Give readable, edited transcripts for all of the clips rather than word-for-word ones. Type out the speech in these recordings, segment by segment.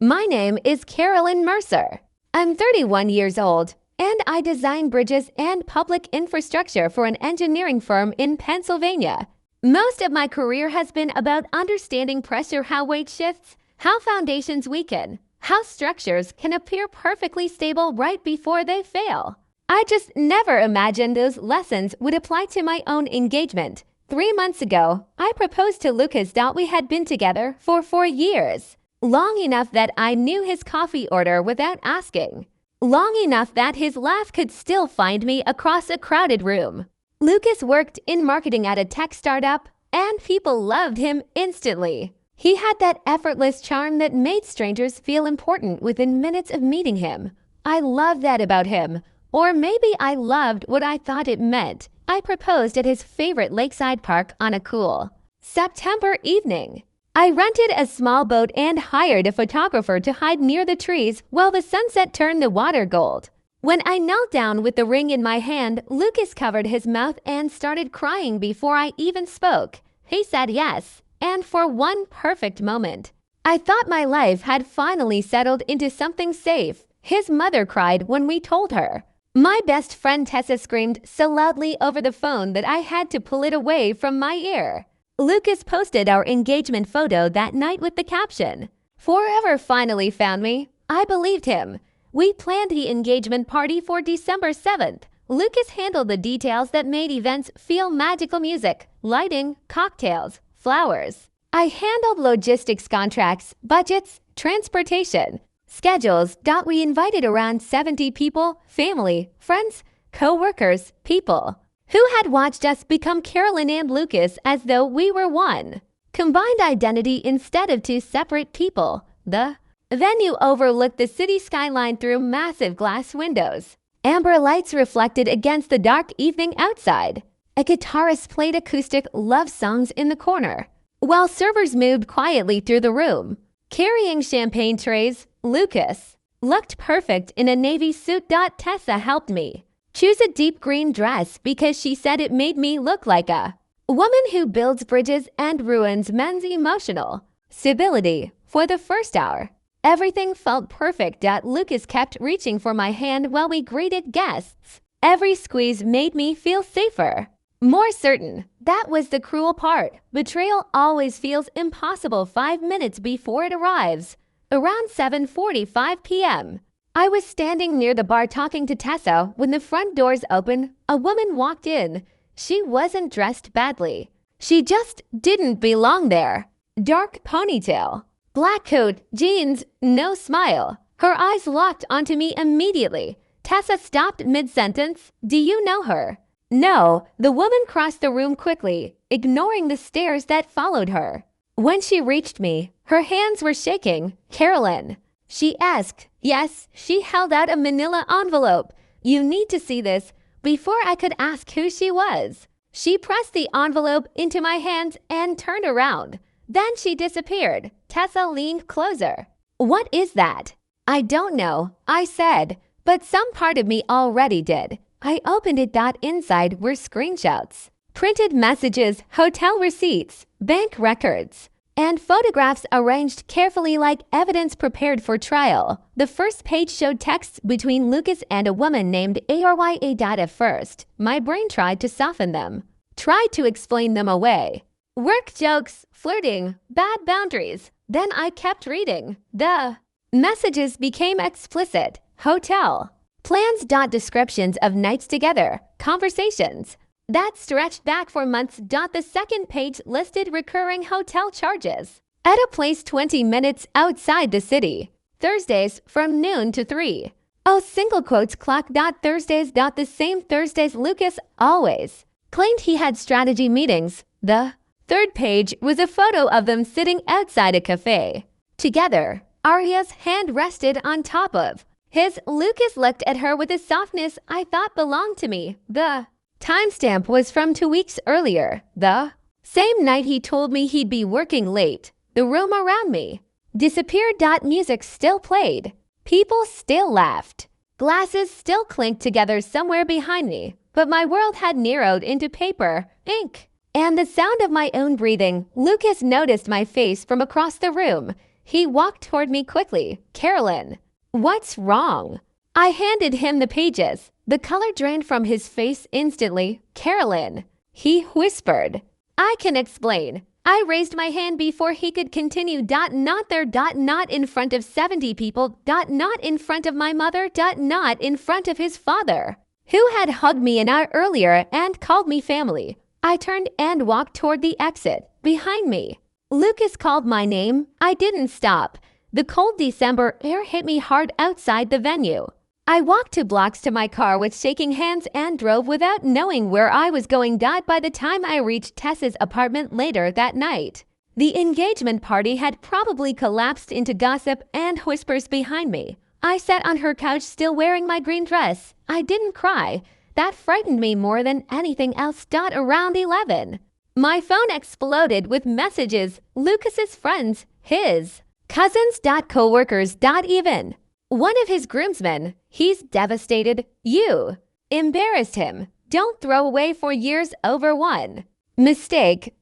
My name is Carolyn Mercer. I'm 31 years old, and I design bridges and public infrastructure for an engineering firm in Pennsylvania. Most of my career has been about understanding pressure, how weight shifts, how foundations weaken, how structures can appear perfectly stable right before they fail. I just never imagined those lessons would apply to my own engagement. 3 months ago, I proposed to Lucas. We had been together for 4 years. Long enough that I knew his coffee order without asking. Long enough that his laugh could still find me across a crowded room. Lucas worked in marketing at a tech startup, and people loved him instantly. He had that effortless charm that made strangers feel important within minutes of meeting him. I loved that about him. Or maybe I loved what I thought it meant. I proposed at his favorite lakeside park on a cool September evening. I rented a small boat and hired a photographer to hide near the trees while the sunset turned the water gold. When I knelt down with the ring in my hand, Lucas covered his mouth and started crying before I even spoke. He said yes, and for one perfect moment, I thought my life had finally settled into something safe. His mother cried when we told her. My best friend Tessa screamed so loudly over the phone that I had to pull it away from my ear. Lucas posted our engagement photo that night with the caption, "Forever finally found me." I believed him. We planned the engagement party for December 7th. Lucas handled the details that made events feel magical: music, lighting, cocktails, flowers. I handled logistics, contracts, budgets, transportation, schedules. We invited around 70 people, family, friends, co-workers, people who had watched us become Carolyn and Lucas as though we were one combined identity instead of two separate people. The venue overlooked the city skyline through massive glass windows. Amber lights reflected against the dark evening outside. A guitarist played acoustic love songs in the corner, while servers moved quietly through the room, carrying champagne trays. Lucas looked perfect in a navy suit. Tessa helped me choose a deep green dress because she said it made me look like a woman who builds bridges and ruins men's emotional stability. For the first hour, everything felt perfect. Lucas kept reaching for my hand while we greeted guests. Every squeeze made me feel safer, more certain. That was the cruel part. Betrayal always feels impossible 5 minutes before it arrives. Around 7:45 p.m., I was standing near the bar talking to Tessa when the front doors opened. A woman walked in. She wasn't dressed badly. She just didn't belong there. Dark ponytail, black coat, jeans, no smile. Her eyes locked onto me immediately. Tessa stopped mid-sentence. "Do you know her?" "No." The woman crossed the room quickly, ignoring the stares that followed her. When she reached me, her hands were shaking. "Carolyn?" she asked. Yes. She held out a manila envelope. "You need to see this." Before I could ask who she was, she pressed the envelope into my hands and turned around. Then she disappeared. Tessa leaned closer. "What is that?" "I don't know," I said, but some part of me already did. I opened it. Inside were screenshots, printed messages, hotel receipts, bank records, and photographs arranged carefully like evidence prepared for trial. The first page showed texts between Lucas and a woman named Arya. At first, my brain tried to soften them, tried to explain them away. Work jokes, flirting, bad boundaries. Then I kept reading. The messages became explicit. Hotel plans. Descriptions of nights together, conversations that stretched back for months. The second page listed recurring hotel charges at a place 20 minutes outside the city, Thursdays from noon to 3. Oh, single quotes clock. Thursdays. The same Thursdays Lucas always claimed he had strategy meetings. The third page was a photo of them sitting outside a cafe together. Arya's hand rested on top of his. Lucas looked at her with a softness I thought belonged to me. The timestamp was from 2 weeks earlier. The same night he told me he'd be working late. The room around me disappeared. Music still played. People still laughed. Glasses still clinked together somewhere behind me. But my world had narrowed into paper, ink, and the sound of my own breathing. Lucas noticed my face from across the room. He walked toward me quickly. Carolyn, what's wrong? I handed him the pages. The color drained from his face instantly. Carolyn, he whispered. I can explain. I raised my hand before he could continue. Not there. Not in front of 70 people. Not in front of my mother. Not in front of his father, who had hugged me an hour earlier and called me family. I turned and walked toward the exit. Behind me, Lucas called my name. I didn't stop. The cold December air hit me hard outside the venue. I walked 2 blocks to my car with shaking hands and drove without knowing where I was going. By the time I reached Tessa's apartment later that night, the engagement party had probably collapsed into gossip and whispers behind me. I sat on her couch still wearing my green dress. I didn't cry. That frightened me more than anything else. Around 11, my phone exploded with messages. Lucas's friends, his cousins, co-workers, even one of his groomsmen. He's devastated. You embarrassed him. Don't throw away 4 years over one mistake.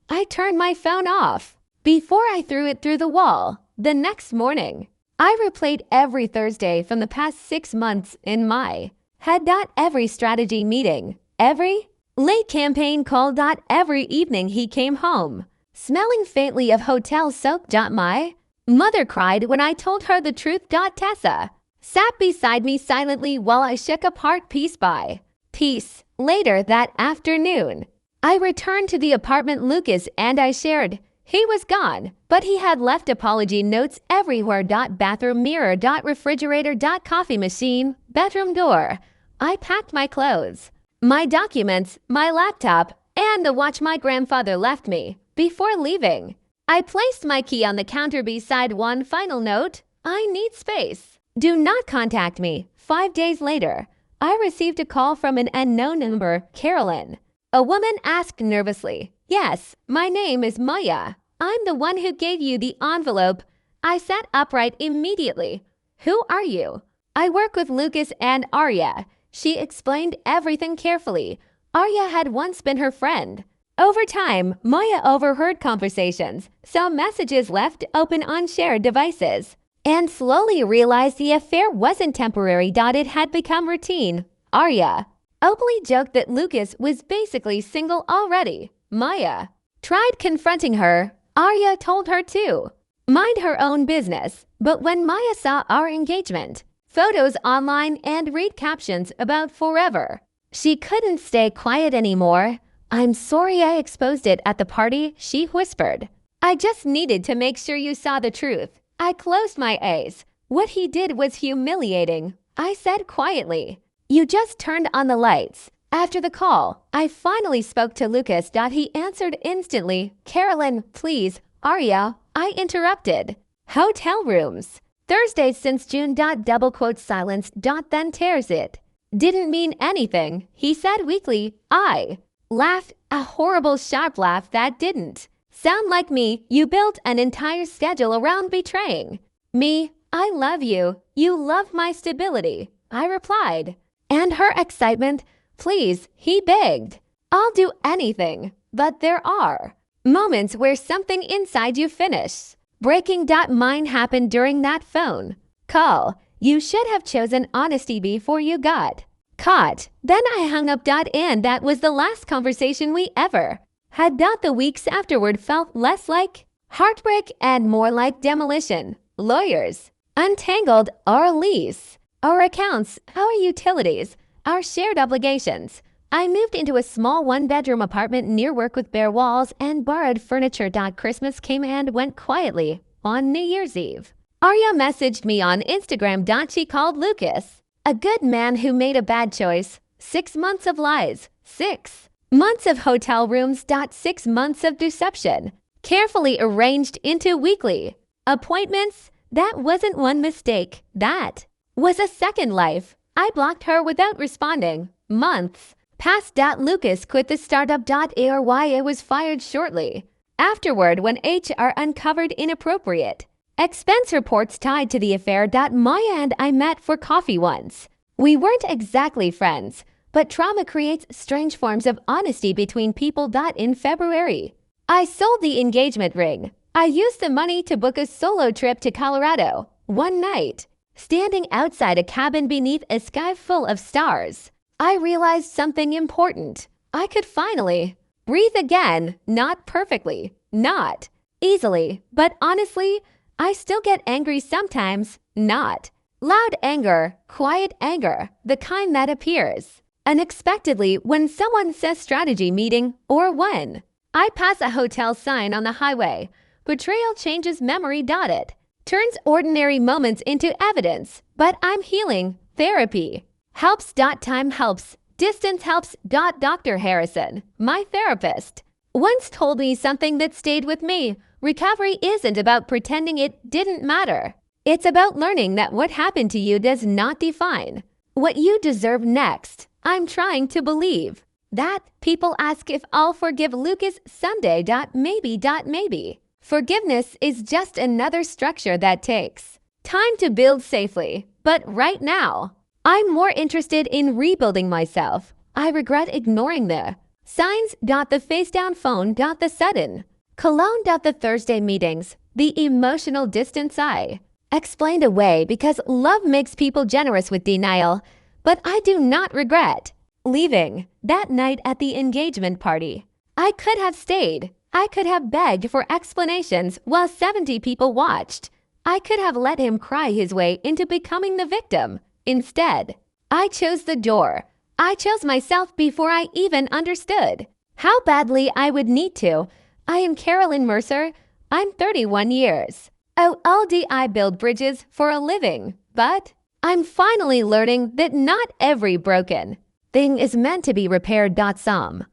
I turned my phone off before I threw it through the wall. The next morning, I replayed every Thursday from the past 6 months in my head. Every strategy meeting, every late campaign call. Every evening he came home smelling faintly of hotel soap. My mother cried when I told her the truth. Tessa sat beside me silently while I shook apart piece by piece. Later that afternoon, I returned to the apartment Lucas and I shared. He was gone, but he had left apology notes everywhere. Bathroom mirror. Refrigerator. Coffee machine. Bedroom door. I packed my clothes, my documents, my laptop, and the watch my grandfather left me. Before leaving, I placed my key on the counter beside one final note. I need space. Do not contact me. 5 days later, I received a call from an unknown number. Carolyn, a woman asked nervously. Yes, my name is Maya. I'm the one who gave you the envelope. I sat upright immediately. Who are you? I work with Lucas and Arya. She explained everything carefully. Arya had once been her friend. Over time, Maya overheard conversations, saw messages left open on shared devices, and slowly realized the affair wasn't temporary. It had become routine. Arya openly joked that Lucas was basically single already. Maya tried confronting her. Arya told her to mind her own business. But when Maya saw our engagement, photos online, and read captions about forever, she couldn't stay quiet anymore. I'm sorry I exposed it at the party, she whispered. I just needed to make sure you saw the truth. I closed my eyes. What he did was humiliating. I said quietly, you just turned on the lights. After the call, I finally spoke to Lucas. He answered instantly. Carolyn, please. Arya, I interrupted. Hotel rooms. Thursday since June. Double quote silence. Then tears it. Didn't mean anything, he said weakly. I laughed, a horrible sharp laugh that didn't sound like me. You built an entire schedule around betraying me. I love you. You love my stability, I replied. And her excitement. Please, he begged. I'll do anything. But there are moments where something inside you finishes breaking. Mine happened during that phone call. You should have chosen honesty before you got caught. Then I hung up. And that was the last conversation we ever had. The weeks afterward felt less like heartbreak and more like demolition. Lawyers untangled our lease, our accounts, our utilities, our shared obligations. I moved into a small 1-bedroom apartment near work with bare walls and borrowed furniture. Christmas came and went quietly on New Year's Eve. Arya messaged me on Instagram. She called Lucas a good man who made a bad choice. 6 months of lies. 6 months of hotel rooms. 6 months of deception. Carefully arranged into weekly appointments. That wasn't one mistake. That was a second life. I blocked her without responding. Months passed. Lucas quit the startup. Arya was fired shortly afterward when HR uncovered inappropriate expense reports tied to the affair. Maya and I met for coffee once. We weren't exactly friends, but trauma creates strange forms of honesty between people. In February, I sold the engagement ring. I used the money to book a solo trip to Colorado, one night. Standing outside a cabin beneath a sky full of stars, I realized something important. I could finally breathe again, not perfectly, not easily, but honestly, I still get angry sometimes, not loud anger, quiet anger, the kind that appears unexpectedly when someone says strategy meeting or when I pass a hotel sign on the highway. Betrayal changes memory. It turns ordinary moments into evidence, but I'm healing. Therapy helps. Time helps. Distance helps. Dr. Harrison, my therapist, once told me something that stayed with me. Recovery isn't about pretending it didn't matter. It's about learning that what happened to you does not define what you deserve next. I'm trying to believe that people ask if I'll forgive Lucas someday. Maybe. Forgiveness is just another structure that takes time to build safely. But right now, I'm more interested in rebuilding myself. I regret ignoring the signs. The face down phone. The sudden cologne. The Thursday meetings. The emotional distance I explained away because love makes people generous with denial. But I do not regret leaving that night at the engagement party. I could have stayed. I could have begged for explanations while 70 people watched. I could have let him cry his way into becoming the victim. Instead, I chose the door. I chose myself before I even understood how badly I would need to. I am Carolyn Mercer. I'm 31 years old. I build bridges for a living, but I'm finally learning that not every broken thing is meant to be repaired. Some